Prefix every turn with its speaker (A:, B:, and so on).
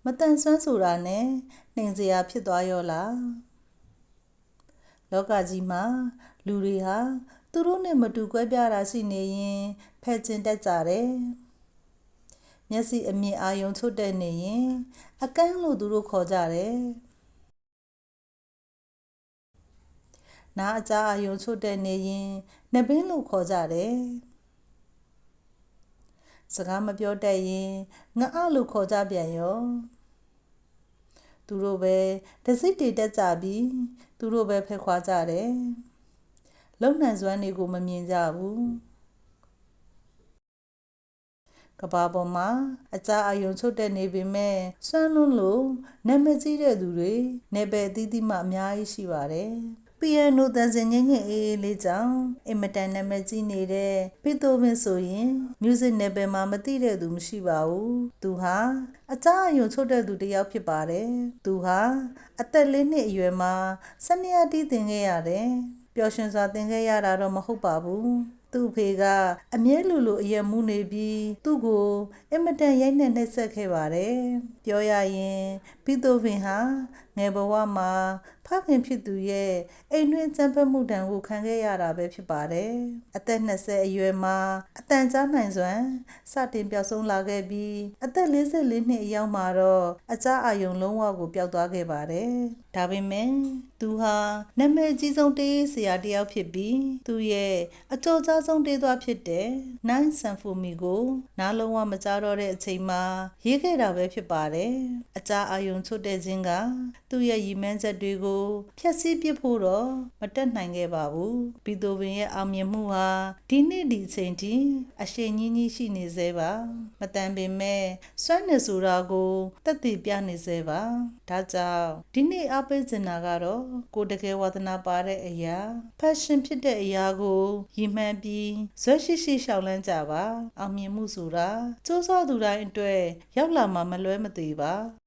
A: မတန်ဆွမ်းဆိုတာနဲ့နှိမ်စရာဖြစ်သွားရောလားလောကကြီးမှာလူတွေဟာသူတို့နဲ့မတူကွဲပြားတာရှိနေရင်ဖယ်ကျင်တတ်ကြတယ်မျက်စိအမြင်အာရုံချွတ်တဲ့နေရင်အကန်းလို့သူတို့ခေါ်ကြတယ်နားအကြားအာရုံချွတ်တဲ့နေရင်နှပင်းလို့ခေါ်ကြတယ်စကားမပြောတတ်ရင်ငါအလို့ခေါ်ကြပြန်ရောသူတို့ပဲတစိတ်တွေတက်ကြပြီးသူတို့ပဲဖက်ခွာကြတယ်လုံနိုင်စွမ်းတွေကိုမမြင်ကြဘူးကဘာပေါ်မှာအကြားအာရုံချွတ်တဲ့နေပေမဲ့စွမ်းလွန်းလို့နာမည်ကြီးတဲ့သူတွေနယ်ပယ်အသီးသီးမှအများကြီးရှိပါတယ်ပီယန်နိုသံစင်ငင်းငင်းအေးအေးလေးကြောင့်အင်မတန်နာမည်ကြီးနေတဲ့ဘီတိုဗင်ဆိုရင်မြူးစစ်နယ်ပယ်မှာမသိတဲ့သူမရှိပါဘူးသူဟာအကြားအယုံချွတ်တဲ့သူတစ်ယောက်ဖြစ်ပါတယ်သူဟာအသက်၄နှစ်အရွယ်မှာစနေရတီးသင်ခဲ့ရတယ်ပျော်ရွှင်စွာသင်ခဲ့ရတာတော့မဟုတ်ပါဘူးသူ့ဖေကအမြဲလူအယက်မူးနေပြီးသူ့ကိုအင်မတန်ရိုက်နှက်နှိပ်စက်ခဲ့ပါတယ်ပြောရရင်ဘီတိုဗင်ဟာငယ်ဘဝမှာဖခင်ဖြစ်သူရဲ့အိမ်တွင်းစံဖက်မှုတံကိုခံခဲ့ရတာပဲဖြစ်ပါတယ်အသက်20အရွယ်မှာအတန်ကြားနိုင်စွမ်းစတင်ပျောက်ဆုံးလာခဲ့ပြီးအသက်44နှစ်အရောက်မှာတော့အကြားအာရုံလုံးဝကိုပျောက်သွားခဲ့ပါတယ်ဒါပေမဲ့သူဟာနာမည်အကြီးဆုံးတေးဆရာတစ်ယောက်ဖြစ်ပြီးသူရဲ့အကျော်ကြားဆုံးတေးသွားဖြစ်တဲ့နိုင်ဆန်ဖူမီကိုနားလုံးဝမကြားတော့တဲ့အချိန်မှာရေးခဲ့တာပဲဖြစ်ပါတယ်အကြားအာရုံချွတ်တဲ့ခြင်းကသူ့ရဲ့ရည်မှန်းချက်တွေကိုဖျက်ဆီးပစ်ဖို့တော့မတက်နိုင်ခဲ့ပါဘူးဘီတိုဗင်ရဲ့အောင်မြင်မှုဟာဒီနေ့ဒီအချိန်ထိအရှိန်ကြီးကြီးရှိနေသေးပါမတန်ပေမဲ့စွမ်းနေဆိုတာကိုတက်တည်ပြနေသေးပါဒါကြောင့်ဒီနေ့အားပေးချင်တာကတော့ကိုတကယ်ဝါသနာပါတဲ့အရာ passion ဖြစ်တဲ့အရာကိုရည်မှန်းပြီးဇွဲရှိရှိရှောက်လန်းကြပါအောင်မြင်မှုဆိုတာစူးစမ်းသူတိုင်းအတွက်ရောက်လာမှာမလွဲမသွေပါ